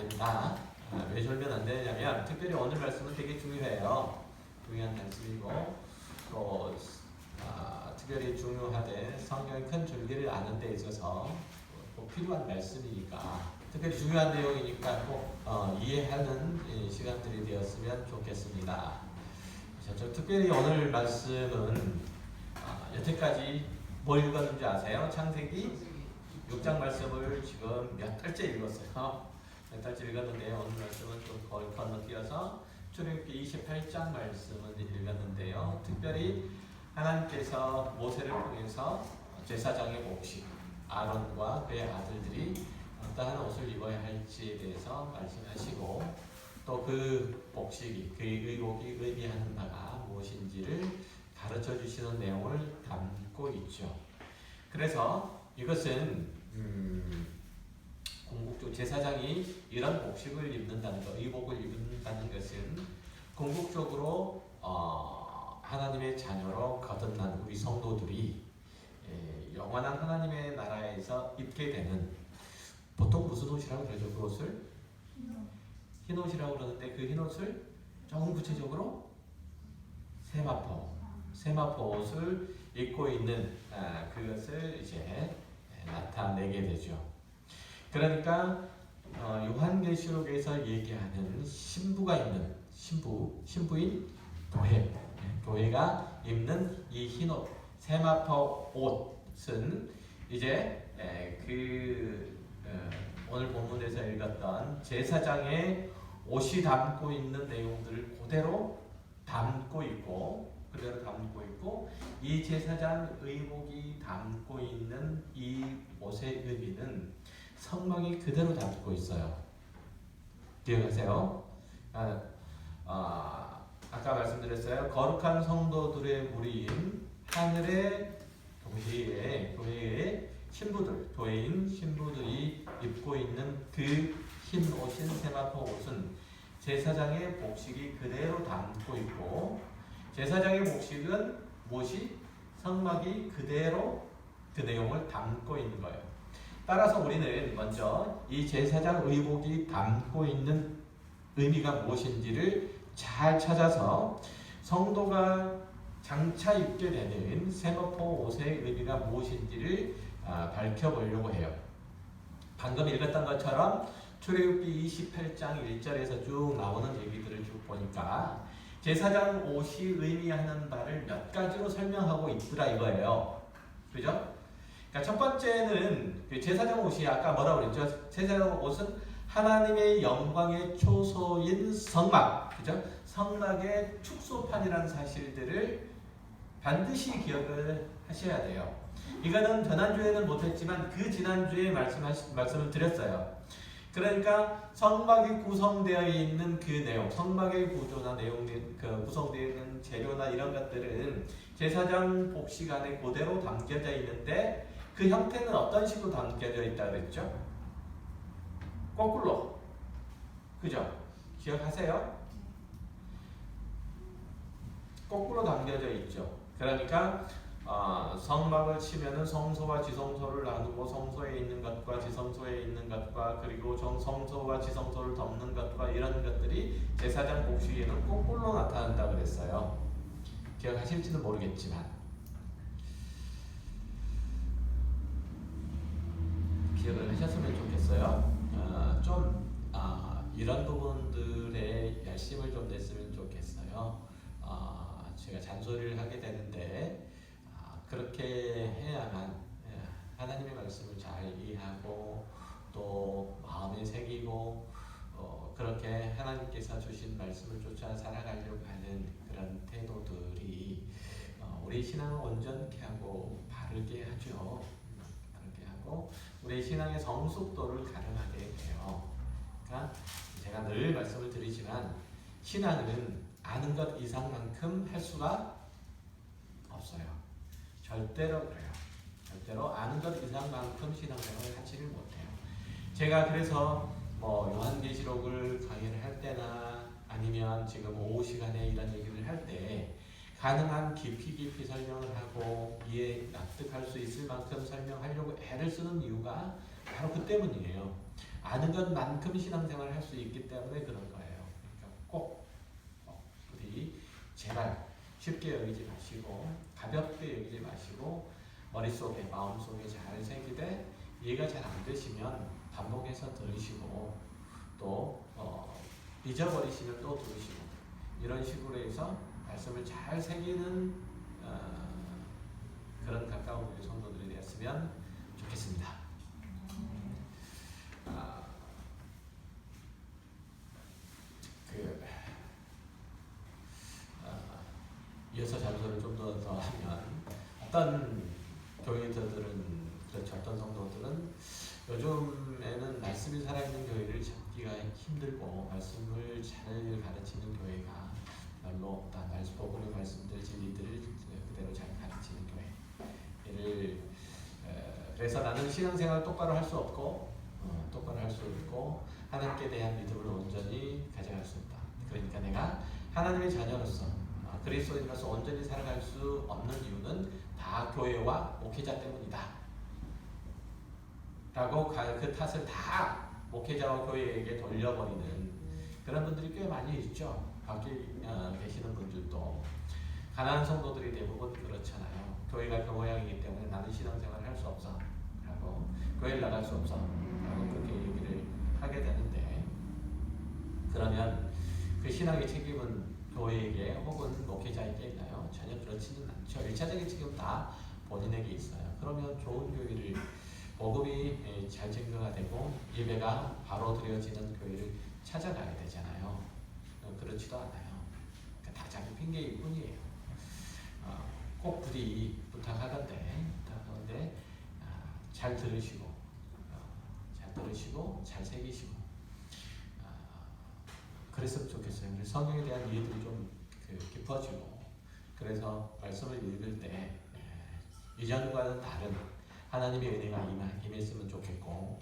된다. 왜 졸면 안 되냐면 특별히 오늘 말씀은 되게 중요해요. 중요한 말씀이고 또 특별히 중요하되 성경의 큰 줄기를 아는 데 있어서 꼭 필요한 말씀이니까 특별히 중요한 내용이니까 꼭 이해하는 시간들이 되었으면 좋겠습니다. 특별히 오늘 말씀은 여태까지 뭐 읽었는지 아세요? 창세기 6장 말씀을 지금 몇 달째 읽었어요. 몇 달째 읽었는데 오늘 말씀은 좀 거의 건너뛰어서 출애굽기 28장 말씀을 읽었는데요. 특별히 하나님께서 모세를 통해서 제사장의 복식, 아론과 그의 아들들이 어떠한 옷을 입어야 할지에 대해서 말씀하시고 또 그 복식이, 그의 의복이 의미하는 바가 무엇인지를 가르쳐 주시는 내용을 담고 있죠. 그래서 이것은 궁극적으로 제사장이 이런 복식을 입는다는 것, 의복을 입는다는 것은 궁극적으로 하나님의 자녀로 거듭난 우리 성도들이 영원한 하나님의 나라에서 입게 되는, 보통 무슨 옷이라고 그러죠? 그 옷을? 흰 옷이라고 그러는데 그 흰 옷을 조금 구체적으로 세마포 옷을 입고 있는 그것을 이제 나타내게 되죠. 그러니까 요한계시록에서 얘기하는 신부가 있는 신부인 교회가 입는 이 흰옷, 세마포 옷은 이제 오늘 본문에서 읽었던 제사장의 옷이 담고 있는 내용들을 그대로 담고 있고 이 제사장 의복이 담고 있는 이 옷의 의미는 성막이 그대로 담고 있어요. 기억하세요? 아까 말씀드렸어요. 거룩한 성도들의 무리인 하늘의 교회의 신부들, 교회인 신부들이 입고 있는 그 흰 옷인 세마포 옷은 제사장의 복식이 그대로 담고 있고, 제사장의 복식은 무엇이? 성막이 그대로 그 내용을 담고 있는 거예요. 따라서 우리는 먼저 이 제사장 의복이 담고 있는 의미가 무엇인지를 잘 찾아서 성도가 장차 입게 되는 세마포 옷의 의미가 무엇인지를 밝혀보려고 해요. 방금 읽었던 것처럼 출애굽기 28장 1절에서 쭉 나오는 얘기들을 쭉 보니까 제사장 옷이 의미하는 바를 몇 가지로 설명하고 있더라 이거예요. 그죠? 그러니까 첫 번째는 제사장 옷이 아까 뭐라고 그랬죠? 제사장 옷은 하나님의 영광의 초소인 성막, 그죠? 성막의 축소판이라는 사실들을 반드시 기억을 하셔야 돼요. 이거는 지난주에는 못했지만 그 지난주에 말씀을 드렸어요. 그러니까 성막이 구성되어 있는 그 내용, 성막의 구조나 내용, 구성되어 있는 재료나 이런 것들은 제사장 복식 안에 그대로 담겨져 있는데 그 형태는 어떤 식으로 담겨져 있다고 그랬죠? 거꾸로. 그죠? 기억하세요? 거꾸로 담겨져 있죠. 그러니까 성막을 치면은 성소와 지성소를 나누고 성소에 있는 것과 지성소에 있는 것과 그리고 성소와 지성소를 덮는 것과 이런 것들이 제사장 복식에는 거꾸로 나타난다고 그랬어요. 기억하실지는 모르겠지만 기억을 하셨으면 좋겠어요. 이런 부분들에 열심을 좀 냈으면 좋겠어요. 제가 잔소리를 하게 되는데 그렇게 해야만 하나님의 말씀을 잘 이해하고 또 마음에 새기고 그렇게 하나님께서 주신 말씀을 쫓아 살아가려고 하는 그런 태도들이 우리 신앙을 온전케 하고 바르게 하죠. 바르게 하고 우리 신앙의 성숙도를 가름하게 돼요. 그러니까 제가 늘 말씀을 드리지만 신앙은 아는 것 이상만큼 할 수가 없어요. 절대로 그래요. 절대로 아는 것 이상만큼 신앙생활을 하지를 못해요. 제가 그래서 요한계시록을 강의를 할 때나 아니면 지금 오후 시간에 이런 얘기를 할 때 가능한 깊이 설명을 하고 이해 납득할 수 있을 만큼 설명하려고 애를 쓰는 이유가 바로 그 때문이에요. 아는 것만큼 신앙생활을 할 수 있기 때문에 그런 거예요. 그러니까 꼭 우리 제발 쉽게 여기지 마시고 가볍게 여기지 마시고 머릿속에 마음속에 잘 새기되 이해가 잘 안 되시면 반복해서 들으시고 또 잊어버리시면 또 들으시고 이런 식으로 해서 말씀을 잘 새기는 그런 가까운 우리 성도들이 되었으면 좋겠습니다. 이어서 장소를 좀 더 하면 어떤 교회들은 그렇죠. 어떤 성도들은 요즘에는 말씀이 살아있는 교회를 찾기가 힘들고 말씀을 잘 가르치는 교회가 별로 없다. 복음의 말씀들 진리들을 그대로 잘 가르치는 교회. 그래서 나는 신앙생활 똑바로 할 수 없고 하나님께 대한 믿음을 온전히 가져갈 수 없다. 그러니까 내가 하나님의 자녀로서 그리스도인으로서 온전히 살아갈 수 없는 이유는 다 교회와 목회자 때문이다. 라고 그 탓을 다 목회자와 교회에게 돌려버리는 그런 분들이 꽤 많이 있죠. 밖에 계시는 분들도 가난한 성도들이 대부분 그렇잖아요. 교회가 그 모양이기 때문에 나는 신앙생활을 할 수 없어 라고 교회를 나갈 수 없어 라고 그렇게 얘기를 하게 되는데 그러면 그 신앙의 책임은 교회에게 혹은 목회자에게 있나요? 전혀 그렇지는 않죠. 1차적인 책임은 다 본인에게 있어요. 그러면 좋은 교회를 복음이 잘 증거가 되고 예배가 바로 드려지는 교회를 찾아가야 되잖아요. 그렇지도 않아요. 그러니까 다 자기 핑계일 뿐이에요. 꼭 부디 부탁하건데 잘 들으시고 잘 새기시고 그랬으면 좋겠어요. 성경에 대한 이해들이 좀 깊어지고 그래서 말씀을 읽을 때 이전과는 다른 하나님의 은혜가 임했으면 좋겠고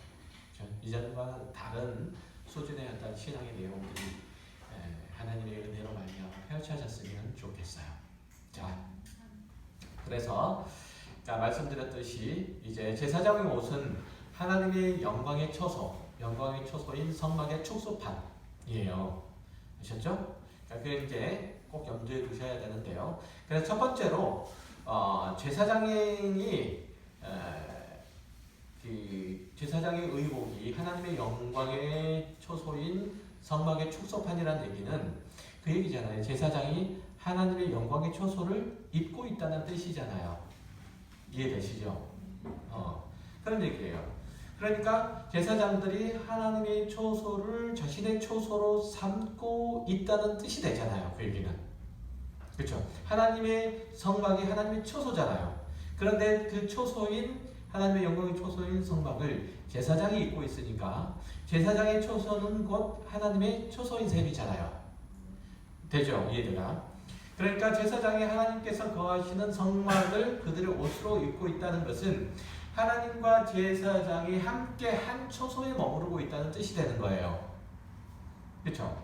이전과는 다른 수준의 어떤 신앙의 내용들이 하나님의 은혜로 말미암아 펼쳐졌으면 좋겠어요. 자, 그래서 말씀드렸듯이 이제 제사장의 옷은 하나님의 영광의 초소인 성막의 축소판이에요. 아셨죠? 그걸 이제 꼭 염두에 두셔야 되는데요. 그래서 첫 번째로 제사장의 제사장의 의복이 하나님의 영광의 초소인 성막의 축소판이라는 얘기는 그 얘기잖아요. 제사장이 하나님의 영광의 초소를 입고 있다는 뜻이잖아요. 이해되시죠? 그런 얘기예요. 그러니까 제사장들이 하나님의 초소를 자신의 초소로 삼고 있다는 뜻이 되잖아요. 그 얘기는. 그렇죠? 하나님의 성막이 하나님의 초소잖아요. 그런데 그 초소인 하나님의 영광의 초소인 성막을 제사장이 입고 있으니까 제사장의 초소는 곧 하나님의 초소인 셈이잖아요. 되죠? 이해되나? 그러니까 제사장이 하나님께서 거하시는 성막을 그들의 옷으로 입고 있다는 것은 하나님과 제사장이 함께 한 초소에 머무르고 있다는 뜻이 되는 거예요. 그렇죠?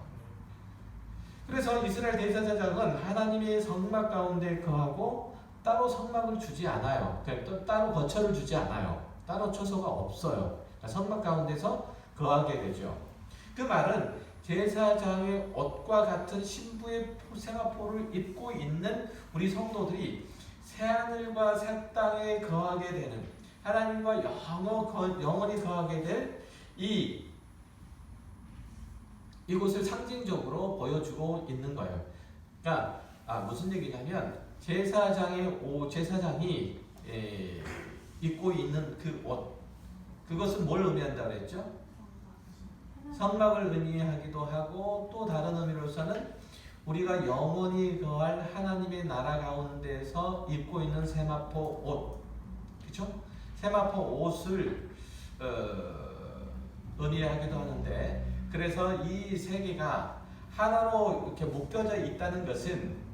그래서 이스라엘 대제사장은 하나님의 성막 가운데 거하고 따로 성막을 주지 않아요. 또 따로 거처를 주지 않아요. 따로 초소가 없어요. 그러니까 성막 가운데서 거하게 되죠. 그 말은 제사장의 옷과 같은 신부의 생화포를 입고 있는 우리 성도들이 새하늘과 새 땅에 거하게 되는 하나님과 영원히 거하게 될 이곳을 상징적으로 보여주고 있는 거예요. 그러니까 무슨 얘기냐면 제사장이 입고 있는 그 옷, 그것은 뭘 의미한다고 그랬죠? 성막을 의미하기도 하고 또 다른 의미로서는 우리가 영원히 거할 하나님의 나라 가운데서 입고 있는 세마포 옷, 그렇죠? 세마포 옷을 의미하기도 하는데, 그래서 이 세 개가 하나로 이렇게 묶여져 있다는 것은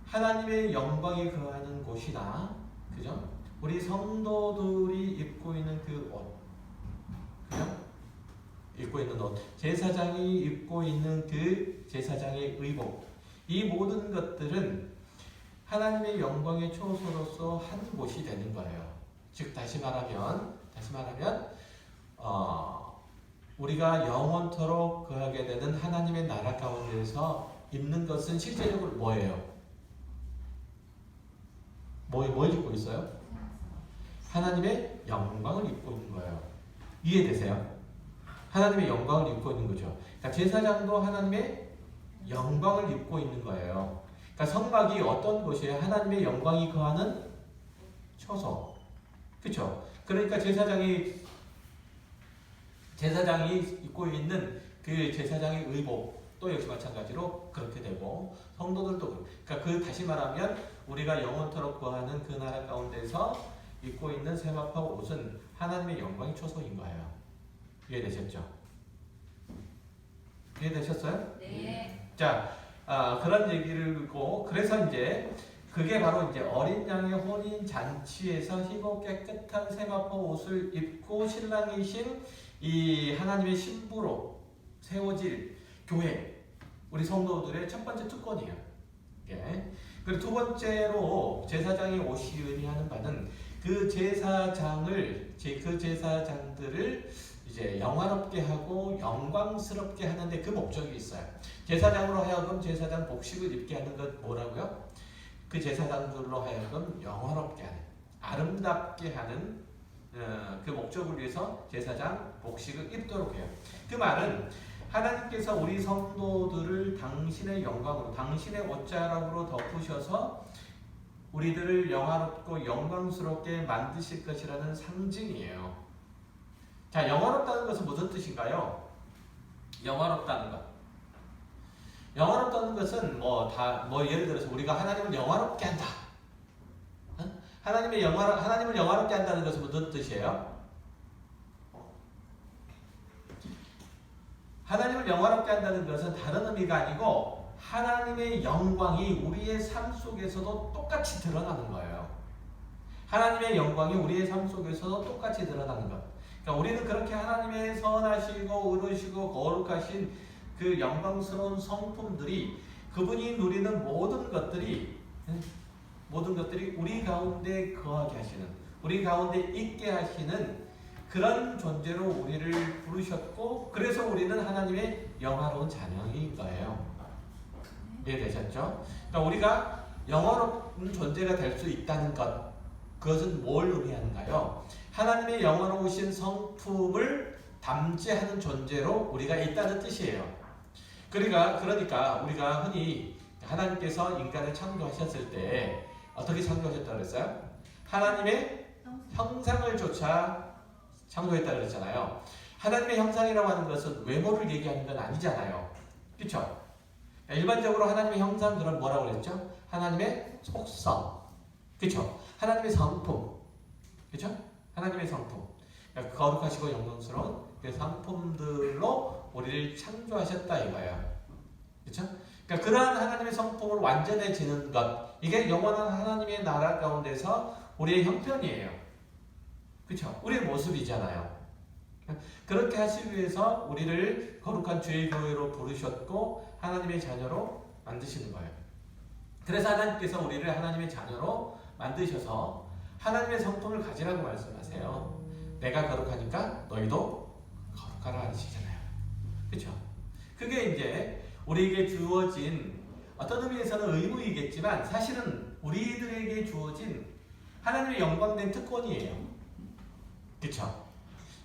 하나님의 영광이 거하는 곳이나, 그죠? 우리 성도들이 입고 있는 그 옷, 그죠? 입고 있는 옷, 제사장이 입고 있는 그 제사장의 의복, 이 모든 것들은 하나님의 영광의 초소로서 한 곳이 되는 거예요. 즉 다시 말하면 우리가 영원토록 거하게 되는 하나님의 나라 가운데서 입는 것은 실제적으로 뭐예요? 뭘 입고 있어요? 하나님의 영광을 입고 있는 거예요. 이해되세요? 하나님의 영광을 입고 있는 거죠. 그러니까 제사장도 하나님의 영광을 입고 있는 거예요. 그러니까 성막이 어떤 곳이에요? 하나님의 영광이 거하는 처소. 그렇죠? 그러니까 제사장이 입고 있는 그 제사장의 의복도 역시 마찬가지로 그렇게 되고 성도들도 그러니까 다시 말하면 우리가 영원토록 거하는 그 나라 가운데서 입고 있는 세마포 옷은 하나님의 영광의 초소인 거예요. 이해되셨죠? 이해되셨어요? 네. 자, 그런 얘기를 듣고 그래서 이제 그게 바로 이제 어린 양의 혼인 잔치에서 희고 깨끗한 세마포 옷을 입고 신랑이신 이 하나님의 신부로 세워질 교회, 우리 성도들의 첫 번째 특권이에요. 예. 그리고 두 번째로 제사장이 옷이 의미하는 바는 그 제사장들을 이제 영화롭게 하고 영광스럽게 하는데 그 목적이 있어요. 제사장으로 하여금 제사장 복식을 입게 하는 것 뭐라고요? 그 제사장들로 하여금 영화롭게 하는, 아름답게 하는 그 목적을 위해서 제사장 복식을 입도록 해요. 그 말은 하나님께서 우리 성도들을 당신의 영광으로, 당신의 옷자락으로 덮으셔서 우리들을 영화롭고 영광스럽게 만드실 것이라는 상징이에요. 자, 영화롭다는 것은 무슨 뜻인가요? 영화롭다는 것. 영화롭다는 것은 예를 들어서 우리가 하나님을 영화롭게 한다. 하나님을 영화롭게 한다는 것은 무슨 뜻이에요? 하나님을 영화롭게 한다는 것은 다른 의미가 아니고 하나님의 영광이 우리의 삶 속에서도 똑같이 드러나는 거예요. 하나님의 영광이 우리의 삶 속에서도 똑같이 드러나는 것. 그러니까 우리는 그렇게 하나님의 선하시고 의로우시고 거룩하신 그 영광스러운 성품들이 그분이 누리는 모든 것들이 우리 가운데 거하게 하시는, 우리 가운데 있게 하시는 그런 존재로 우리를 부르셨고 그래서 우리는 하나님의 영화로운 자녀인 거예요. 이해되셨죠? 그러니까 우리가 영화로운 존재가 될 수 있다는 것, 그것은 뭘 의미하는가요? 하나님의 영화로우신 성품을 담지하는 존재로 우리가 있다는 뜻이에요. 그러니까 우리가 흔히 하나님께서 인간을 창조하셨을 때 어떻게 창조하셨다고 그랬어요? 하나님의 형상을 조차 창조했다고 그랬잖아요. 하나님의 형상이라고 하는 것은 외모를 얘기하는 건 아니잖아요. 그렇죠? 일반적으로 하나님의 형상 그럼 뭐라고 그랬죠? 하나님의 속성. 그렇죠? 하나님의 성품. 그렇죠? 하나님의 성품. 그러니까 거룩하시고 영광스러운 그 성품들로 우리를 창조하셨다 이거예요. 그렇죠? 그러니까 그러한 하나님의 성품을 완전해지는 것, 이게 영원한 하나님의 나라 가운데서 우리의 형편이에요. 그렇죠? 우리의 모습이잖아요. 그렇게 하시기 위해서 우리를 거룩한 주의 교회로 부르셨고 하나님의 자녀로 만드시는 거예요. 그래서 하나님께서 우리를 하나님의 자녀로 만드셔서 하나님의 성품을 가지라고 말씀하세요. 내가 거룩하니까 너희도 거룩하라 하시잖아요. 그렇죠? 그게 이제 우리에게 주어진 어떤 의미에서는 의무이겠지만 사실은 우리들에게 주어진 하나님의 영광된 특권이에요. 그렇죠?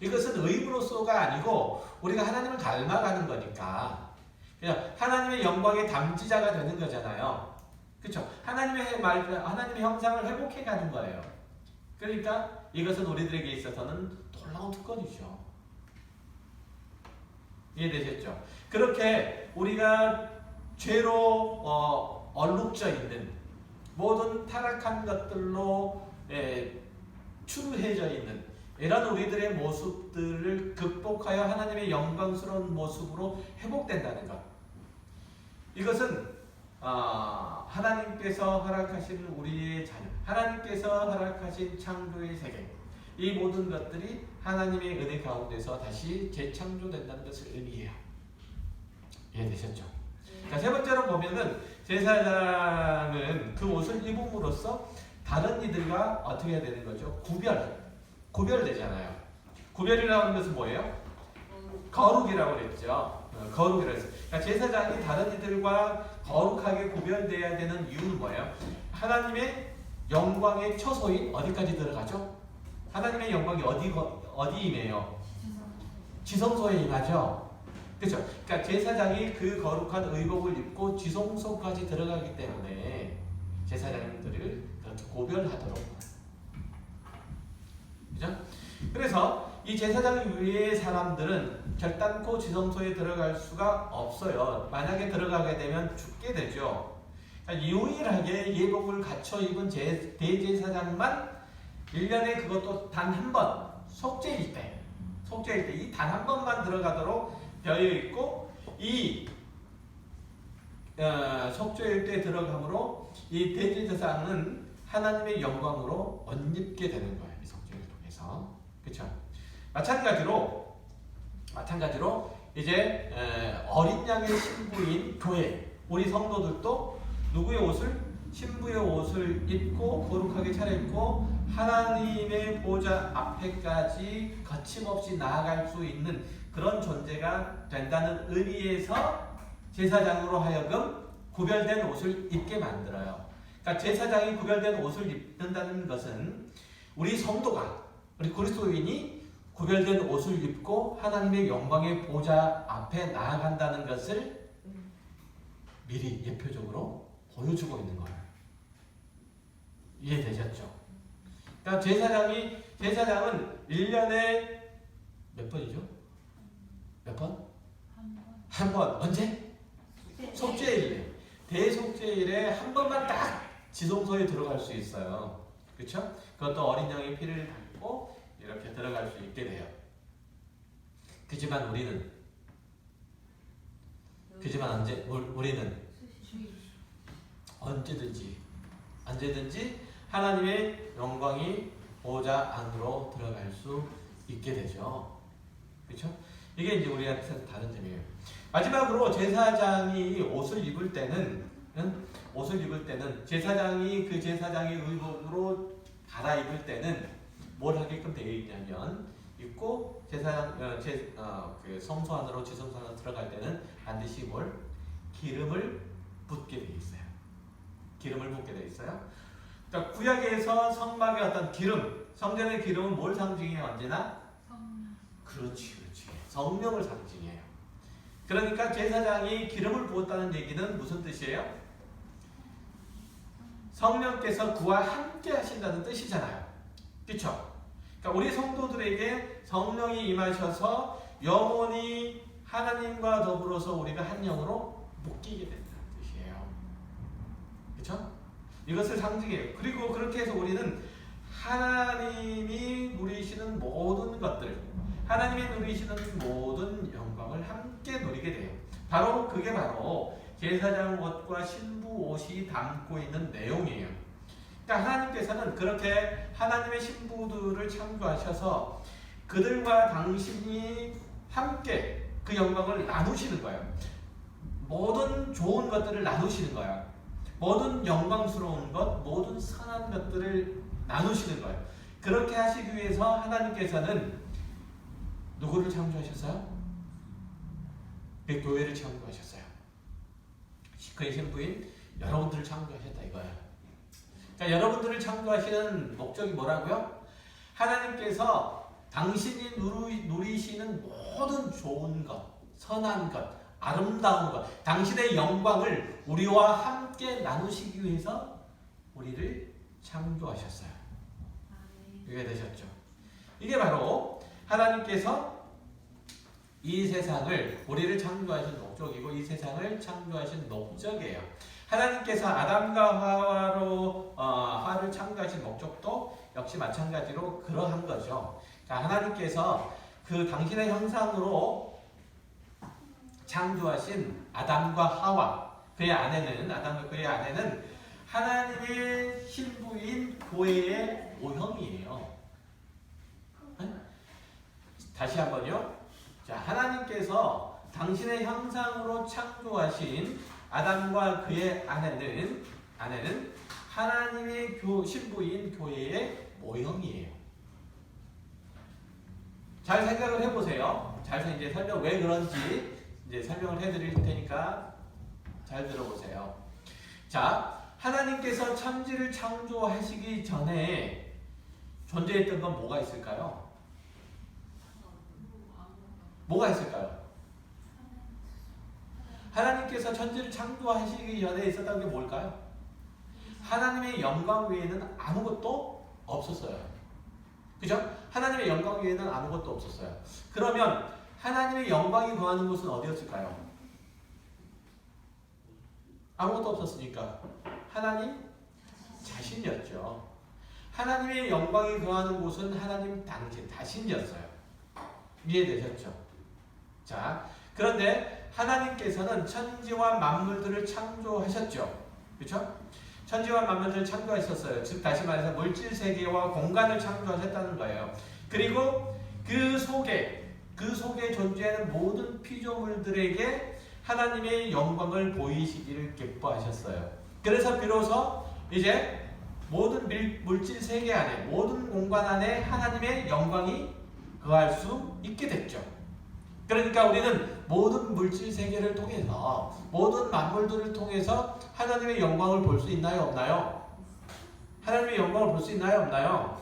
이것은 의무로서가 아니고 우리가 하나님을 닮아가는 거니까 그냥 하나님의 영광의 담지자가 되는 거잖아요. 그렇죠? 하나님의 형상을 회복해 가는 거예요. 그러니까 이것은 우리들에게 있어서는 놀라운 특권이죠. 이해되셨죠? 그렇게 우리가 죄로 얼룩져 있는 모든 타락한 것들로 추루해져 있는 이런 우리들의 모습들을 극복하여 하나님의 영광스러운 모습으로 회복된다는 것. 이것은 하나님께서 허락하신 우리의 자녀, 하나님께서 허락하신 창조의 세계, 이 모든 것들이 하나님의 은혜 가운데서 다시 재창조된다는 것을 의미해요. 이해되셨죠? 자, 세 번째로 보면은 제사장은 그 옷을 입음으로써 다른 이들과 어떻게 해야 되는 거죠? 구별되잖아요. 구별이라고 하는 것은 뭐예요? 거룩이라고 그랬죠. 거룩이라고 했어요. 그러니까 제사장이 다른 이들과 거룩하게 구별돼야 되는 이유는 뭐예요? 하나님의 영광의 처소인 어디까지 들어가죠? 하나님의 영광이 어디 임해요? 지성소에 임하죠. 그렇죠? 그러니까 제사장이 그 거룩한 의복을 입고 지성소까지 들어가기 때문에 제사장들을 그렇게 구별하도록. 그죠? 그래서 이 제사장 위의 사람들은 결단코 지성소에 들어갈 수가 없어요. 만약에 들어가게 되면 죽게 되죠. 그러니까 유일하게 예복을 갖춰 입은 대제사장만 1년에 그것도 단 한 번, 속죄일 때 이 단 한 번만 들어가도록 되어 있고, 이 속죄일 때 들어가므로 이 대제사장은 하나님의 영광으로 옷입게 되는 거예요. 이 속죄를 통해서. 그렇죠? 마찬가지로 이제 어린 양의 신부인 교회, 우리 성도들도 누구의 옷을? 신부의 옷을 입고 거룩하게 차려입고 하나님의 보좌 앞에까지 거침없이 나아갈 수 있는 그런 존재가 된다는 의미에서 제사장으로 하여금 구별된 옷을 입게 만들어요. 그러니까 제사장이 구별된 옷을 입는다는 것은 우리 성도가, 우리 그리스도인이 구별된 옷을 입고 하나님의 영광의 보좌 앞에 나아간다는 것을 미리 예표적으로 보여주고 있는 거예요. 이해되셨죠? 그러니까 제사장은 1년에 몇 번이죠? 몇 번? 한 번. 언제? 속죄일에. 대속죄일에 한 번만 딱 지성소에 들어갈 수 있어요. 그렇죠? 그것도 어린 양의 피를 담고 이렇게 들어갈 수 있게 돼요. 그지만 우리는 언제든지 하나님의 영광이 보좌 안으로 들어갈 수 있게 되죠. 그렇죠? 이게 이제 우리한테 다른 점이에요. 마지막으로 제사장이 옷을 입을 때는 제사장이 그 제사장의 의복으로 갈아입을 때는 뭘 하게끔 되어 있냐면, 입고 그 성소 안으로 지성소 안으로 들어갈 때는 반드시 기름을 붓게 되어 있어요. 기름을 붓게 되어 있어요. 그러니까 구약에서 성막의 어떤 성전의 기름은 뭘 상징해요? 언제나? 그렇지. 성령을 상징해요. 그러니까 제사장이 기름을 부었다는 얘기는 무슨 뜻이에요? 성령께서 그와 함께 하신다는 뜻이잖아요. 그렇죠? 그러니까 우리 성도들에게 성령이 임하셔서 영원히 하나님과 더불어서 우리가 한 영으로 묶이게 된다는 뜻이에요. 그렇죠? 이것을 상징해요. 그리고 그렇게 해서 우리는 하나님이 누리시는 모든 것들, 하나님이 누리시는 모든 영광을 함께 누리게 돼요. 그게 바로 제사장 옷과 신부 옷이 담고 있는 내용이에요. 그러니까 하나님께서는 그렇게 하나님의 신부들을 창조하셔서 그들과 당신이 함께 그 영광을 나누시는 거예요. 모든 좋은 것들을 나누시는 거예요. 모든 영광스러운 것, 모든 선한 것들을 나누시는 거예요. 그렇게 하시기 위해서 하나님께서는 누구를 창조하셨어요? 그 교회를 창조하셨어요. 그의 신부인 여러분들을 창조하셨다 이거예요. 그러니까 여러분들을 창조하시는 목적이 뭐라고요? 하나님께서 당신이 누리시는 모든 좋은 것, 선한 것, 아름다운 것, 당신의 영광을 우리와 함께 나누시기 위해서 우리를 창조하셨어요. 이해되셨죠? 이게 바로 하나님께서 이 세상을, 우리를 창조하신 목적이고 이 세상을 창조하신 목적이에요. 하나님께서 아담과 하와를 창조하신 목적도 역시 마찬가지로 그러한 거죠. 하나님께서 그 당신의 형상으로 창조하신 아담과 하와, 아담과 그의 아내는 하나님의 신부인 교회의 모형이에요. 다시 한번요. 하나님께서 당신의 형상으로 창조하신 아담과 그의 아내는 하나님의 신부인 교회의 모형이에요. 잘 생각을 해보세요. 잘 이제 설명 왜 그런지 이제 설명을 해드릴 테니까 잘 들어보세요. 자, 하나님께서 천지를 창조하시기 전에 존재했던 건 뭐가 있을까요? 뭐가 있을까요? 하나님께서 천지를 창조하시기 전에 있었던 게 뭘까요? 하나님의 영광 외에는 아무것도 없었어요. 그죠? 하나님의 영광 외에는 아무것도 없었어요. 그러면 하나님의 영광이 거하는 곳은 어디였을까요? 아무것도 없었으니까 하나님 자신이었죠. 하나님의 영광이 거하는 곳은 하나님 당신 자신이었어요. 이해되셨죠? 자, 그런데 하나님께서는 천지와 만물들을 창조하셨죠. 그렇죠? 천지와 만물들을 창조하셨어요. 즉 다시 말해서 물질 세계와 공간을 창조하셨다는 거예요. 그리고 그 속에 존재하는 모든 피조물들에게 하나님의 영광을 보이시기를 기뻐하셨어요. 그래서 비로소 이제 모든 물질 세계 안에, 모든 공간 안에 하나님의 영광이 거할 수 있게 됐죠. 그러니까 우리는 모든 물질 세계를 통해서, 모든 만물들을 통해서 하나님의 영광을 볼 수 있나요, 없나요? 하나님의 영광을 볼 수 있나요, 없나요?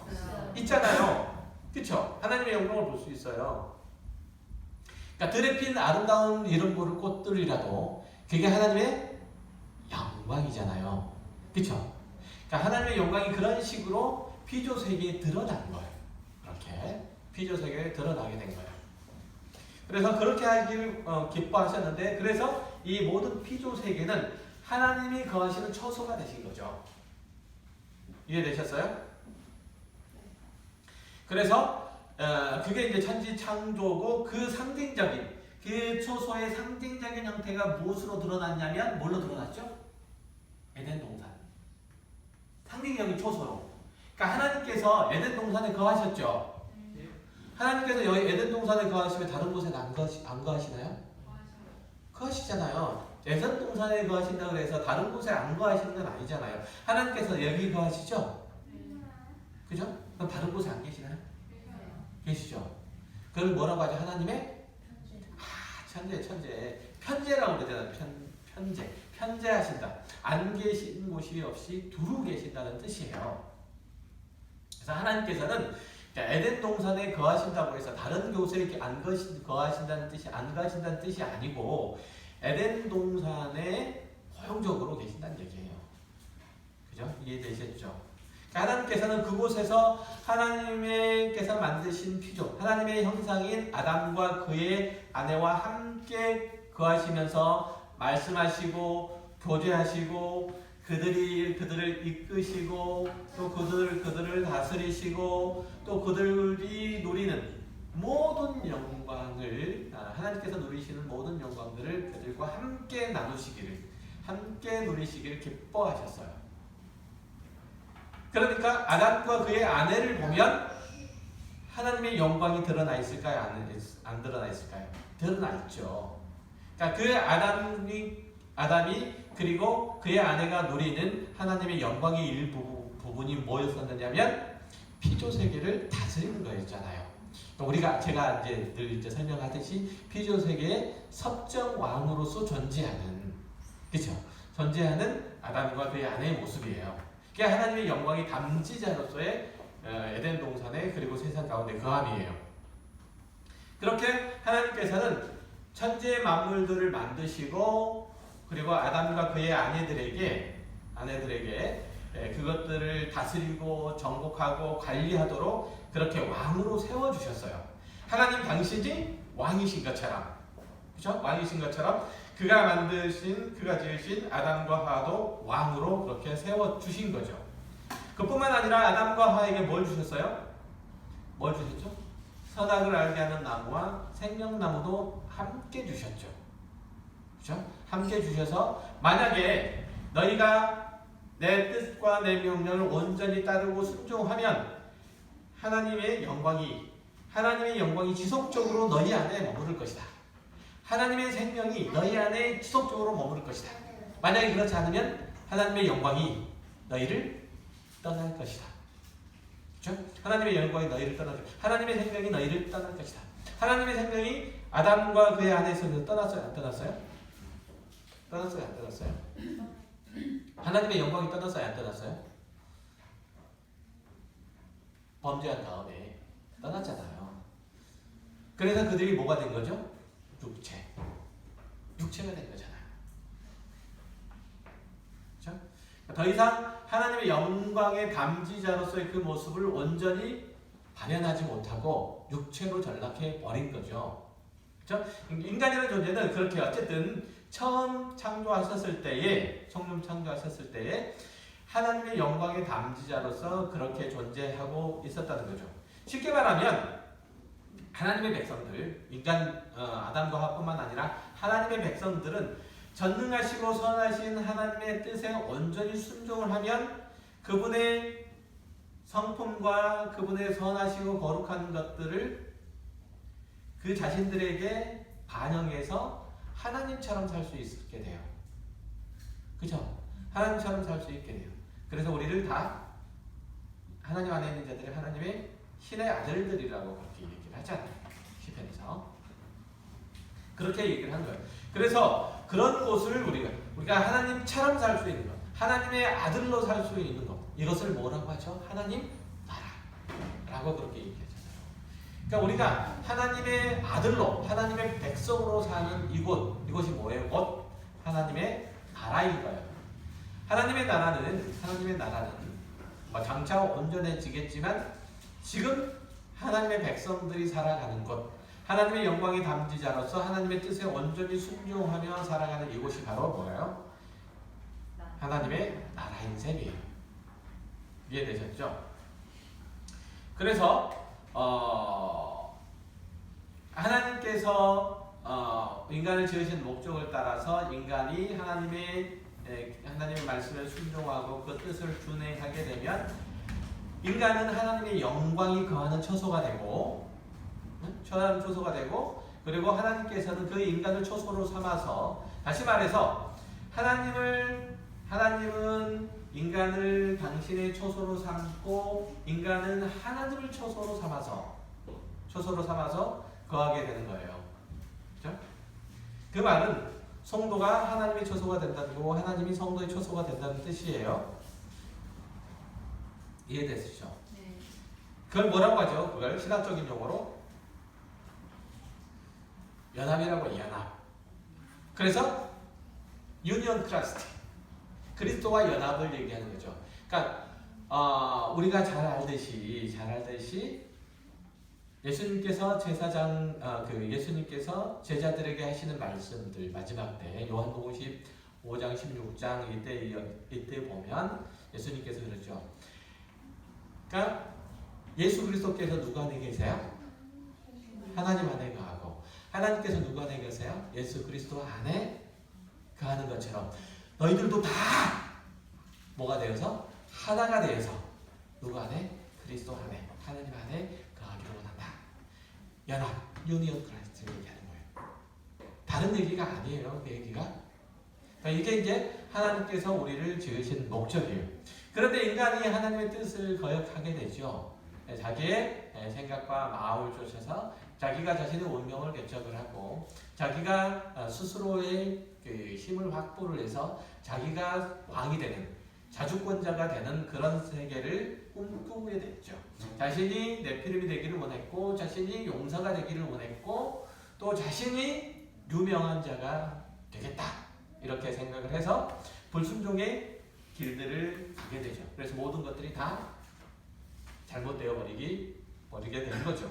있잖아요. 그렇죠? 하나님의 영광을 볼 수 있어요. 그러니까 들에 핀 아름다운 이름 모를 꽃들이라도 그게 하나님의 영광이잖아요. 그렇죠? 그러니까 하나님의 영광이 그런 식으로 피조 세계에 드러난 거예요. 그렇게 피조 세계에 드러나게 된 거예요. 그래서 그렇게 하기를 기뻐하셨는데, 그래서 이 모든 피조 세계는 하나님이 거하시는 처소가 되신 거죠. 이해되셨어요? 그래서 그게 이제 천지 창조고, 그 상징적인, 그 초소의 상징적인 형태가 무엇으로 드러났냐면 뭘로 드러났죠? 에덴 동산. 상징적인 초소로. 그러니까 하나님께서 에덴 동산에 거하셨죠. 하나님께서 여기 에덴 동산에 거하시면 다른 곳에 안 거하시나요? 거하시잖아요. 에덴 동산에 거하신다고 해서 다른 곳에 안 거하시는 건 아니잖아요. 하나님께서 여기 거하시죠? 그죠? 그럼 다른 곳에 안 계시나요? 계시죠? 그걸 뭐라고 하죠? 하나님의 천재. 편재라고 그러잖아요. 편재하신다. 안 계신 곳이 없이 두루 계신다는 뜻이에요. 그래서 하나님께서는 에덴 동산에 거하신다고 해서 다른 곳에 이렇게 거하신다는 뜻이 아니고 에덴 동산에 허용적으로 계신다는 얘기예요. 그죠? 이해되셨죠? 하나님께서는 그곳에서 하나님께서 만드신 피조, 하나님의 형상인 아담과 그의 아내와 함께 거하시면서 말씀하시고 교제하시고 그들을 이끄시고 또 그들을 다스리시고 또 그들이 누리는 모든 영광을, 하나님께서 누리시는 모든 영광들을 그들과 함께 나누시기를, 함께 누리시기를 기뻐하셨어요. 그러니까 아담과 그의 아내를 보면 하나님의 영광이 드러나 있을까요? 안 드러나 있을까요? 드러나 있죠. 그러니까 그 아담이 그리고 그의 아내가 누리는 하나님의 영광의 일부분이 뭐였었느냐면 피조 세계를 다스리는 거였잖아요. 제가 늘 설명하듯이 피조 세계의 섭정 왕으로서 존재하는, 그렇죠? 존재하는 아담과 그의 아내의 모습이에요. 그게 하나님의 영광의 담지자로서의 에덴 동산에 그리고 세상 가운데 거함이에요. 그렇게 하나님께서는 천지의 만물들을 만드시고 그리고 아담과 그의 아내들에게 그것들을 다스리고 정복하고 관리하도록 그렇게 왕으로 세워주셨어요. 하나님 당신이 왕이신 것처럼, 그렇죠? 왕이신 것처럼 그가 지으신 아담과 하와도 왕으로 그렇게 세워주신 거죠. 그뿐만 아니라 아담과 하와에게 뭘 주셨어요? 뭘 주셨죠? 선악을 알게 하는 나무와 생명나무도 함께 주셨죠. 그렇죠? 함께 주셔서 만약에 너희가 내 뜻과 내 명령을 온전히 따르고 순종하면 하나님의 영광이 지속적으로 너희 안에 머무를 것이다. 하나님의 생명이 너희 안에 지속적으로 머무를 것이다. 만약에 그렇지 않으면 하나님의 영광이 너희를 떠날 것이다. 그렇죠? 하나님의 영광이 너희를 떠날 것이다. 하나님의 생명이 너희를 떠날 것이다. 하나님의 생명이 아담과 그의 아내에서 떠났어요? 안 떠났어요? 떠났어요? 안 떠났어요? 하나님의 영광이 떠났어요? 안 떠났어요? 범죄한 다음에 떠났잖아요. 그래서 그들이 뭐가 된 거죠? 육체가 된 거잖아요. 그렇죠? 더 이상 하나님의 영광의 담지자로서의 그 모습을 온전히 발현하지 못하고 육체로 전락해 버린 거죠. 그렇죠? 인간이라는 존재는 그렇게 어쨌든 처음 창조하셨을 때에, 성령 창조하셨을 때에 하나님의 영광의 담지자로서 그렇게 존재하고 있었다는 거죠. 쉽게 말하면 하나님의 백성들, 인간 아담과 하와뿐만 아니라 하나님의 백성들은 전능하시고 선하신 하나님의 뜻에 온전히 순종을 하면 그분의 성품과 그분의 선하시고 거룩한 것들을 그 자신들에게 반영해서 하나님처럼 살 수 있게 돼요. 그죠? 하나님처럼 살 수 있게 돼요. 그래서 우리를 다 하나님 안에 있는 자들이 하나님의 신의 아들들이라고 그렇게 얘기를 하잖아요. 시편에서. 그렇게 얘기를 하는 거예요. 그래서 그런 곳을 우리가 하나님처럼 살 수 있는 것, 하나님의 아들로 살 수 있는 것, 이것을 뭐라고 하죠? 하나님 나라라고 그렇게 얘기하잖아요. 그러니까 우리가 하나님의 아들로, 하나님의 백성으로 사는 이곳이 뭐예요? 곧 하나님의 나라인 거예요. 하나님의 나라는 장차 온전해지겠지만 지금 하나님의 백성들이 살아가는 곳, 하나님의 영광의 담지자로서 하나님의 뜻에 온전히 순종하며 살아가는 이곳이 바로 뭐예요? 하나님의 나라인 셈이에요. 이해되셨죠? 그래서 하나님께서 인간을 지으신 목적을 따라서 인간이 하나님의 말씀에 순종하고 그 뜻을 준행하게 되면 인간은 하나님의 영광이 거하는 처소가 되고, 그리고 하나님께서는 그 인간을 처소로 삼아서, 다시 말해서 하나님은 인간을 당신의 처소로 삼고 인간은 하나님을 처소로 삼아서 거하게 되는 거예요. 그렇죠? 그 말은 성도가 하나님의 처소가 된다는 거고 하나님이 성도의 처소가 된다는 뜻이에요. 이해되시죠? 네. 그걸 뭐라고 하죠? 그걸 신학적인 용어로 연합이라고 해요. 연합. 그래서 유니온 크라스트, 그리스도와 연합을 얘기하는 거죠. 그러니까 우리가 잘 알듯이 예수님께서 예수님께서 제자들에게 하시는 말씀들 마지막 때 요한복음 15장 16장 이때 보면 예수님께서 그러죠. 그러니까 예수 그리스도께서 누구 안에 계세요? 하나님 안에 거하고, 하나님께서 누구 안에 계세요? 예수 그리스도 안에 거하는 것처럼 너희들도 다 뭐가 되어서 하나가 되어서 누구 안에? 그리스도 안에, 하나님 안에 거하기를 원한다. 연합, 유니온 크라이스트를 얘기하는 거예요. 다른 얘기가 아니에요. 그 얘기가. 그러니까 이게 이제 하나님께서 우리를 지으신 목적이에요. 그런데 인간이 하나님의 뜻을 거역하게 되죠. 자기의 생각과 마음을 쫓아서 자기가 자신의 운명을 개척을 하고 자기가 스스로의 그 힘을 확보를 해서 자기가 왕이 되는, 자주권자가 되는 그런 세계를 꿈꾸게 됐죠. 자신이 네피림이 되기를 원했고, 자신이 용사가 되기를 원했고, 또 자신이 유명한 자가 되겠다, 이렇게 생각을 해서 불순종의 길들을 가게 되죠. 그래서 모든 것들이 다 잘못되어 버리게 되는 거죠.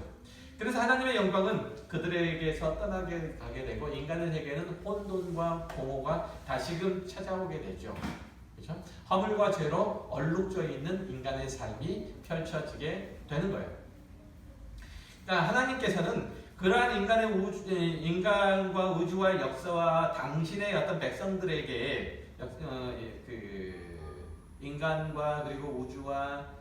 그래서 하나님의 영광은 그들에게서 떠나게 가게 되고 인간의 세계는 혼돈과 공허가 다시금 찾아오게 되죠. 그렇죠? 허물과 죄로 얼룩져 있는 인간의 삶이 펼쳐지게 되는 거예요. 그러니까 하나님께서는 그러한 인간과 우주와 역사와 당신의 어떤 백성들에게 인간과 그리고 우주와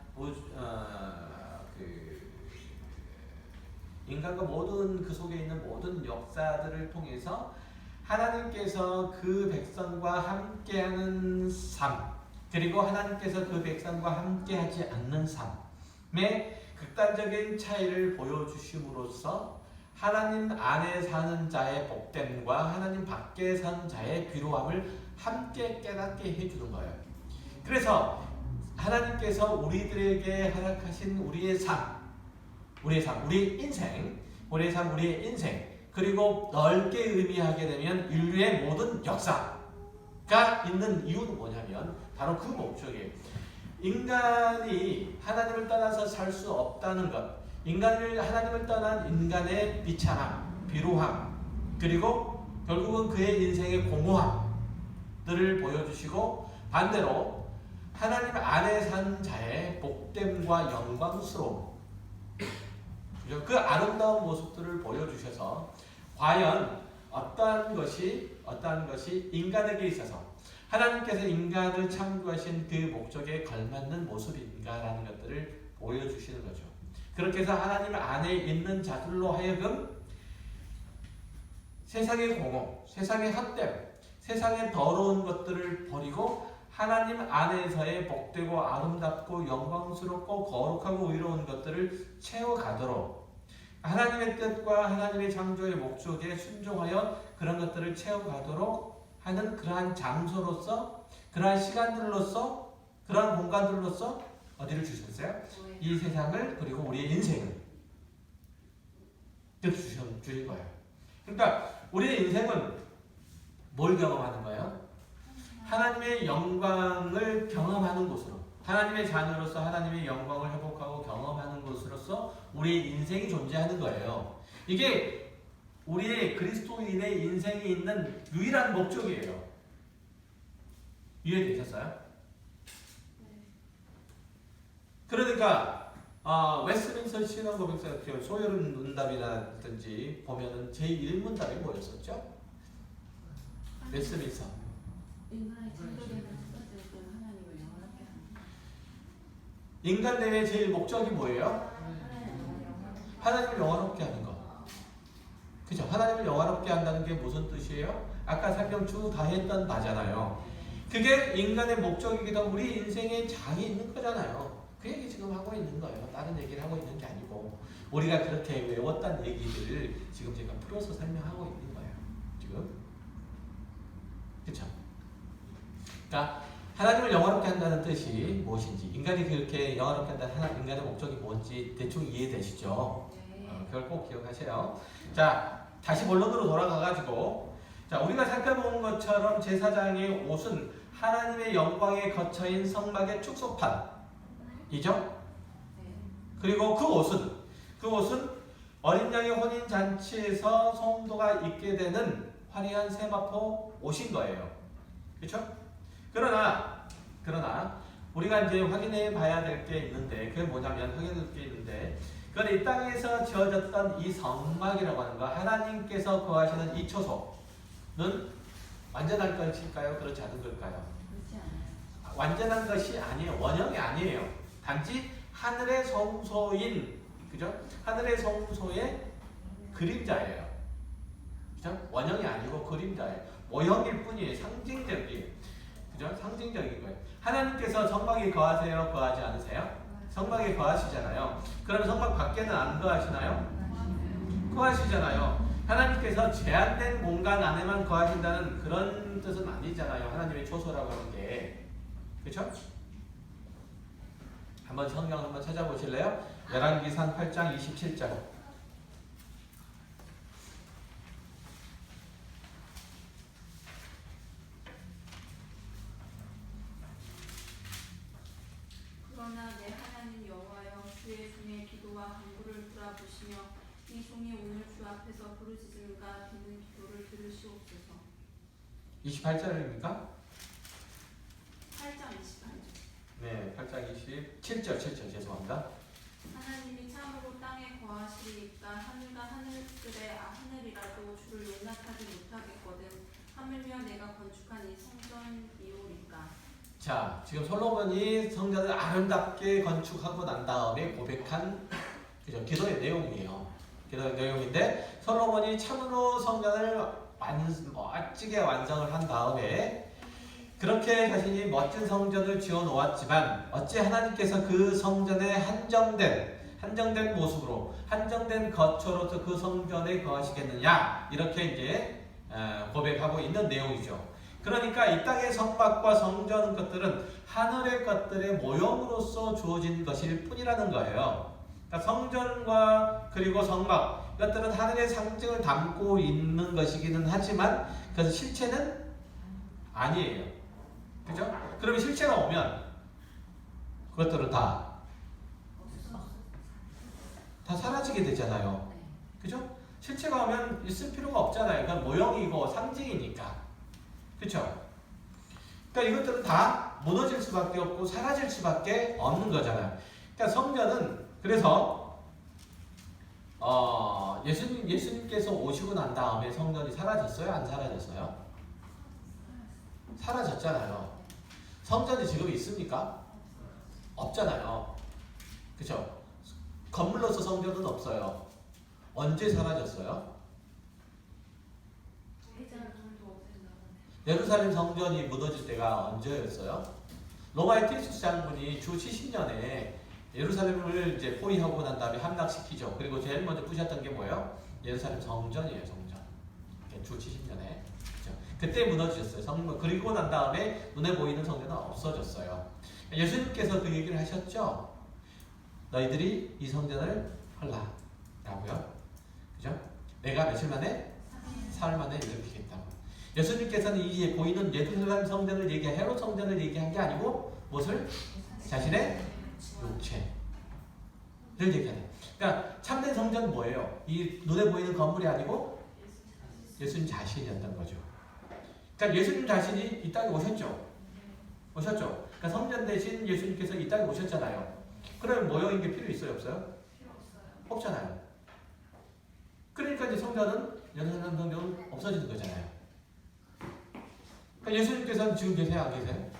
인간과 모든 그 속에 있는 모든 역사들을 통해서 하나님께서 그 백성과 함께하는 삶, 그리고 하나님께서 그 백성과 함께하지 않는 삶의 극단적인 차이를 보여주심으로써 하나님 안에 사는 자의 복됨과 하나님 밖에 사는 자의 비로함을 함께 깨닫게 해주는 거예요. 그래서 하나님께서 우리들에게 허락하신 우리의 삶, 우리의 인생, 우리의 인생, 그리고 넓게 의미하게 되면 인류의 모든 역사가 있는 이유는 뭐냐면 바로 그 목적이에요. 인간이 하나님을 떠나서 살 수 없다는 것, 하나님을 떠난 인간의 비참함, 비루함, 그리고 결국은 그의 인생의 공허함들을 보여주시고, 반대로 하나님 안에 산 자의 복됨과 영광스러움, 그 아름다운 모습들을 보여주셔서 과연 어떠한 것이 인간에게 있어서 하나님께서 인간을 창조하신 그 목적에 걸맞는 모습인가라는 것들을 보여주시는 거죠. 그렇게 해서 하나님 안에 있는 자들로 하여금 세상의 공허, 세상의 헛됨, 세상의 더러운 것들을 버리고 하나님 안에서의 복되고 아름답고 영광스럽고 거룩하고 의로운 것들을 채워가도록, 하나님의 뜻과 하나님의 창조의 목적에 순종하여 그런 것들을 채워가도록 하는 그러한 장소로서, 그러한 시간들로서, 그러한 공간들로서 어디를 주셨어요? 이 세상을, 그리고 우리의 인생을 주신 거예요. 그러니까 우리의 인생은 뭘 경험하는 거예요? 하나님의 영광을 경험하는 곳으로, 하나님의 자녀로서 하나님의 영광을 회복하고 경험하는 곳으로서 우리의 인생이 존재하는 거예요. 이게 우리의 그리스도인의 인생이 있는 유일한 목적이에요. 이해되셨어요? 그러니까 웨스트민스터 신앙고백서 소요른 문답이라든지 보면은 제1문답이 뭐였었죠? 웨스트민스터 인간 내의 제일 목적이 뭐예요? 하나님을 영화롭게 하는 것. 그죠? 하나님을 영화롭게 한다는 게 무슨 뜻이에요? 아까 설명 쭉 다 했던 바잖아요. 그게 인간의 목적이기도, 우리 인생의 장이 있는 거잖아요. 그 얘기 지금 하고 있는 거예요. 다른 얘기를 하고 있는 게 아니고, 우리가 그렇게 외웠던 얘기들을 지금 제가 풀어서 설명하고 있는 거예요. 지금. 그쵸? 그러니까 하나님을 영화롭게 한다는 뜻이 무엇인지, 인간이 그렇게 영화롭게 한다는 인간의 목적이 뭔지 대충 이해되시죠? 그걸 꼭 기억하세요. 자, 다시 본론으로 돌아가가지고, 자, 우리가 살펴본 것처럼 제사장의 옷은 하나님의 영광에 거처인 성막의 축소판이죠? 그리고 그 옷은 어린 양의 혼인 잔치에서 성도가 입게 되는 화려한 세마포 옷인 거예요. 그렇죠? 그러나 우리가 이제 확인해 봐야 될 게 있는데, 그게 뭐냐면, 확인할 게 있는데, 그건 이 땅에서 지어졌던 이 성막이라고 하는 거, 하나님께서 거하시는 이 초소는 완전한 것일까요? 그렇지 않은 걸까요? 그렇지 않아요. 완전한 것이 아니에요. 원형이 아니에요. 단지 하늘의 성소인, 그죠? 하늘의 성소의 그림자예요. 그죠? 원형이 아니고 그림자예요. 모형일 뿐이에요. 상징적이에요. 그죠? 상징적인 거예요. 하나님께서 성막에 거하세요? 거하지 않으세요? 성막에 거하시잖아요. 그러면 성막 밖에는 안 거하시나요? 거하시잖아요. 하나님께서 제한된 공간 안에만 거하신다는 그런 뜻은 아니잖아요. 하나님의 초소라고 하는 게. 그렇죠? 한번 성경 한번 찾아보실래요? 열왕기상 8장 27절. 그러나 내 하나님 여호와여, 주의 종의 기도와 간구를 돌아보시며 이 종이 오늘 주 앞에서 부르짖음과 드는 기도를 들으시옵소서. 28절입니까? 8장 28절. 네, 8장 27절, 7절 죄송합니다. 하나님이 참으로 땅에 거하시리까 하늘과 하늘들의 하늘이라도 주를 용납하지 못하겠거든. 하물며 내가 건축한 이 성전이오리까. 자, 지금 솔로몬이 성전을 아름답게 건축하고 난 다음에 고백한, 그죠? 기도의 내용이에요. 기도의 내용인데, 솔로몬이 참으로 성전을 멋지게 완성을 한 다음에 그 그렇게 자신이 멋진 성전을 지어 놓았지만 어찌 하나님께서 그 성전에 한정된 모습으로 한정된 거처로서 그 성전에 거하시겠느냐 이렇게 이제 고백하고 있는 내용이죠. 그러니까 이 땅의 성막과 성전 것들은 하늘의 것들의 모형으로서 주어진 것일 뿐이라는 거예요. 그러니까 성전과 그리고 성막 이것들은 하늘의 상징을 담고 있는 것이기는 하지만 그것은 실체는 아니에요. 그죠? 그러면 실체가 오면 그것들은 다 사라지게 되잖아요. 그죠? 실체가 오면 있을 필요가 없잖아요. 그건 모형이고 상징이니까. 그쵸? 그러니까 이것들은 다 무너질 수밖에 없고 사라질 수밖에 없는 거잖아요. 그러니까 성전은 그래서 예수님께서 오시고 난 다음에 성전이 사라졌어요? 안 사라졌어요? 사라졌잖아요. 성전이 지금 있습니까? 없잖아요. 그쵸? 건물로서 성전은 없어요. 언제 사라졌어요? 예루살렘 성전이 무너질 때가 언제였어요? 로마의 티투스 장군이 주 70년에 예루살렘을 이제 포위하고 난 다음에 함락시키죠. 그리고 제일 먼저 부셨던 게 뭐예요? 예루살렘 성전이에요, 성전. 주 70년에. 그렇죠? 그때 무너졌어요. 그리고 난 다음에 눈에 보이는 성전은 없어졌어요. 예수님께서 그 얘기를 하셨죠. 너희들이 이 성전을 헐라. 라고요. 그죠? 내가 며칠 만에? 사흘 만에 일으키겠다고. 예수님께서는 이제 보이는 예루살렘 성전을 헤롯 성전을 얘기한 게 아니고 무엇을? 자신의 육체를 얘기하네. 그러니까 참된 성전은 뭐예요? 이 눈에 보이는 건물이 아니고 예수님 자신이었던 거죠. 그러니까 예수님 자신이 이 땅에 오셨죠. 그러니까 성전 대신 예수님께서 이 땅에 오셨잖아요. 그러면 모형인 게 필요 있어요, 없어요? 없잖아요. 그러니까 이제 성전은 예루살렘 성전은 없어지는 거잖아요. 그러니까 예수님께서는 지금 계세요, 안 계세요?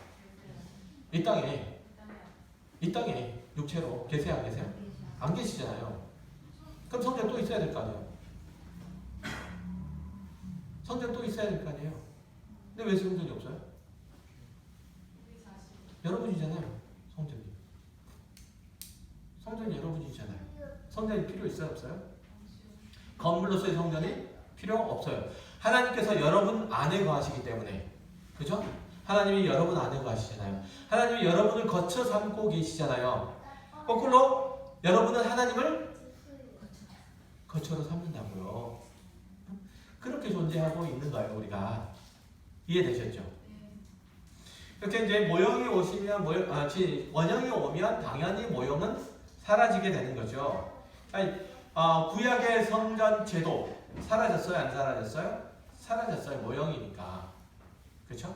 이 땅에 육체로 계세요, 안 계세요? 안 계시잖아요. 그럼 성전 또 있어야 될 거 아니에요? 성전 또 있어야 될 거 아니에요? 근데 왜 성전이 없어요? 여러분이잖아요, 성전이. 성전이 여러분이잖아요. 성전이 필요 있어요, 없어요? 건물로서의 성전이 필요 없어요. 하나님께서 여러분 안에 거하시기 때문에. 그죠? 하나님이 여러분 안에 거하시잖아요. 하나님이 여러분을 거쳐 삼고 계시잖아요. 거꾸로 여러분은 하나님을 거처로 삼는다고요. 그렇게 존재하고 있는 거예요, 우리가. 이해되셨죠? 이렇게 이제 모형이 오시면 원형이 오면 당연히 모형은 사라지게 되는 거죠. 구약의 성전 제도 사라졌어요, 안 사라졌어요? 사라졌어요, 모형이니까. 그렇죠?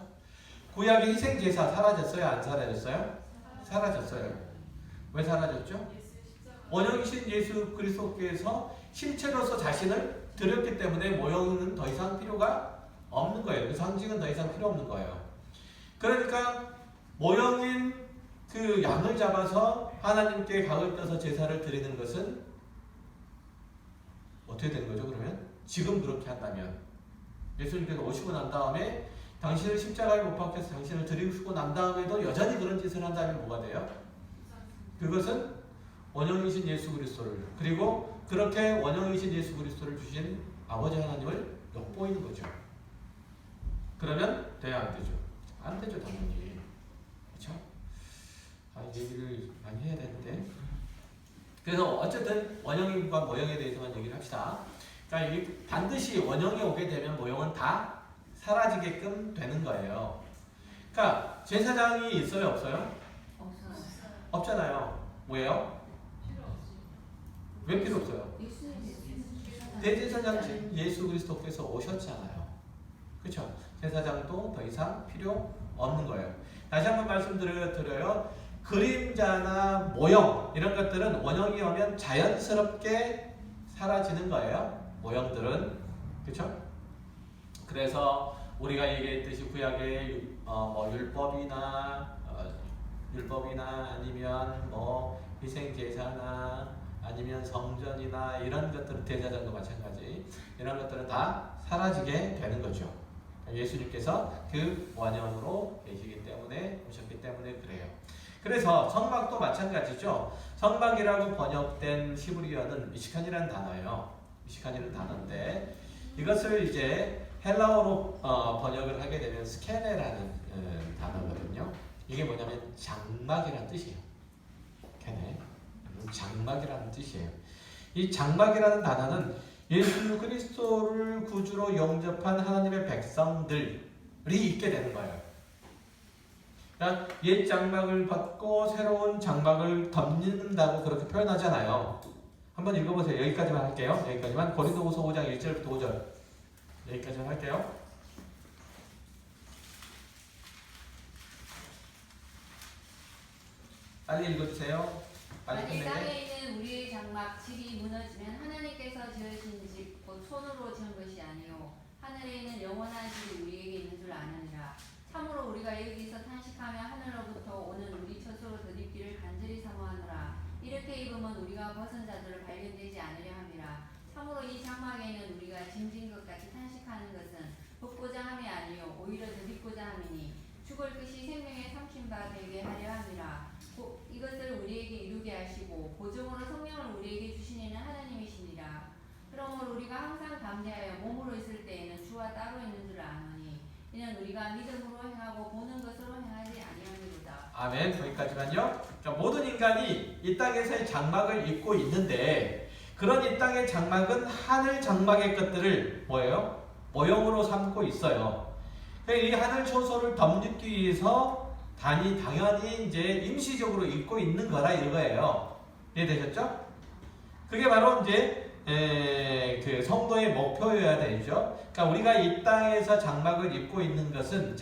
구약의 희생 제사 사라졌어요, 안 사라졌어요? 사라졌어요. 왜 사라졌죠? 원형이신 예수 그리스도께서 실체로서 자신을 드렸기 때문에 모형은 더 이상 필요가 없는 거예요. 그 상징은 더 이상 필요 없는 거예요. 그러니까 모형인 그 양을 잡아서 하나님께 각을 떠서 제사를 드리는 것은 어떻게 되는 거죠? 그러면 지금 그렇게 한다면 예수님께서 오시고 난 다음에 당신을 십자가에 못 박혀서 당신을 드리고 난 다음에도 여전히 그런 짓을 한다면 뭐가 돼요? 그것은 원형이신 예수 그리스도를, 그리고 그렇게 원형이신 예수 그리스도를 주신 아버지 하나님을 엿보이는 거죠. 그러면 돼야 안 되죠? 안 되죠, 당연히. 그렇죠? 얘기를 많이 해야 되는데. 그래서 어쨌든 원형과 모형에 대해서만 얘기를 합시다. 그러니까 이게 반드시 원형이 오게 되면 모형은 다 사라지게끔 되는 거예요. 그러니까 제사장이 있어요, 없어요? 없잖아요. 왜요? 왜 필요 없어요? 대제사장신 예수 그리스도께서 오셨잖아요. 그렇죠? 제사장도 더 이상 필요 없는 거예요. 다시 한번 말씀드려요. 그림자나 모형 이런 것들은 원형이 오면 자연스럽게 사라지는 거예요. 모형들은. 그렇죠? 그래서 우리가 얘기했듯이 구약의 율법이나 아니면 희생 제사나 아니면 성전이나 이런 것들은 대제사장도 마찬가지 이런 것들은 다 사라지게 되는 거죠. 예수님께서 그 원형으로 계시기 때문에 오셨기 때문에 그래요. 그래서 성막도 마찬가지죠. 성막이라고 번역된 히브리어는 미시칸이라는 단어예요. 미시칸이라는 단어인데 이것을 이제 헬라어로 번역을 하게 되면 스케네라는 단어거든요. 이게 뭐냐면 장막이라는 뜻이에요. 스케네. 장막이라는 뜻이에요. 이 장막이라는 단어는 예수 그리스도를 구주로 영접한 하나님의 백성들이 있게 되는 거예요. 그러니까 옛 장막을 받고 새로운 장막을 덮는다고 그렇게 표현하잖아요. 한번 읽어보세요. 여기까지만 할게요. 여기까지만. 고린도후서 5장 1절부터 5절. 여기까지만 할게요. 빨리 읽어주세요. 빨리 만일 끝내게. 땅에 있는 우리의 장막 집이 무너지면 하나님께서 지으신 집 곧 손으로 지은 것이 아니요 하늘에 있는 영원한 집이 우리에게 있는 줄 아느니라. 참으로 우리가 여기서 탄식하며 하늘로부터 오는 우리 처소로 덧입기를 간절히 사모하노라. 이렇게 입으면 우리가 벗은 자들을 발견되지 않으려 함이라. 참으로 이 장막에는 우리가 짐진 것 같이 탄식하는 것은 벗고자 함이 아니요 오히려 덧입고자 함이니 죽을 것이 생명의 삼킨 바 되게 하려 함이라. 이것을 우리에게 이루게 하시고 보증으로 성령을 우리에게 주신 이는 하나님이시니라. 그러므로 우리가 항상 담대하여 몸으로 있을 때에는 주와 따로 있는 줄 아노니 이는 우리가 믿음으로 행하고 보는 것으로 행하지 아니함이로다. 아멘. 거기까지만요. 자, 모든 인간이 이 땅에서의 장막을 입고 있는데 그런 이 땅의 장막은 하늘 장막의 것들을 뭐예요? 모형으로 삼고 있어요. 이 하늘 초소를 덮기 위해서 당연히 이제 임시적으로 입고 있는 거라 이거예요. 이해되셨죠? 그게 바로 이제 그 성도의 목표여야 되죠. 그러니까 우리가 이 땅에서 장막을 입고 있는 것은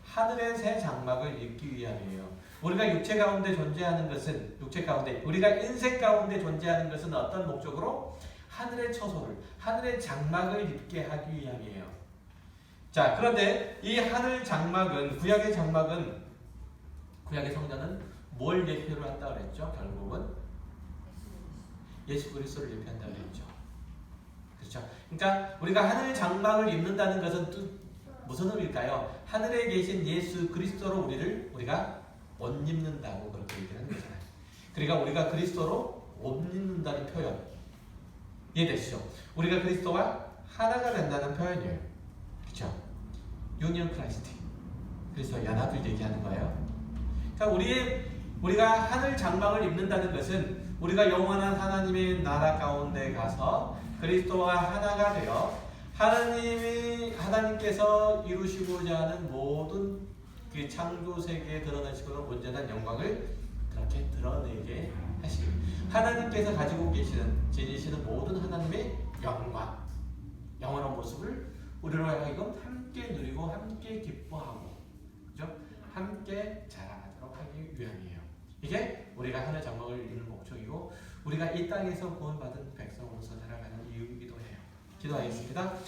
하늘의 새 장막을 입기 위함이에요. 우리가 육체 가운데 존재하는 것은 우리가 인생 가운데 존재하는 것은 어떤 목적으로? 하늘의 처소를, 하늘의 장막을 입게 하기 위함이에요. 자, 그런데 이 하늘 장막은 구약의 성전은 뭘 예표로 한다고 그랬죠? 결국은 예수 그리스도를 예표한다고 그랬죠. 그렇죠? 그러니까 우리가 하늘 장막을 입는다는 것은 무슨 의미일까요? 하늘에 계신 예수 그리스도로 우리가 옷 입는다고 그렇게 얘기하는 거잖아요. 그러니까 우리가 그리스도로 옷 입는다는 표현 이해되시죠? 우리가 그리스도와 하나가 된다는 표현이에요. 그렇죠? 유니언 크라이스트. 그래서 연합을 얘기하는 거예요. 그러니까 우리가 하늘 장막을 입는다는 것은 우리가 영원한 하나님의 나라 가운데 가서 그리스도와 하나가 되어 하나님께서 이루시고자 하는 모든 그 창조 세계에 드러나시고는 온전한 영광을 그렇게 드러내게 하시고 하나님께서 가지고 지니시는 모든 하나님의 영광, 영원한 모습을 우리로 하여금 함께 누리고 함께 기뻐하고 그죠? 함께 자랑하도록 하기 위함이에요. 이게 우리가 하늘 장막을 입는 목적이고 우리가 이 땅에서 구원받은 백성으로서 살아가는 이유이기도 해요. 기도하겠습니다.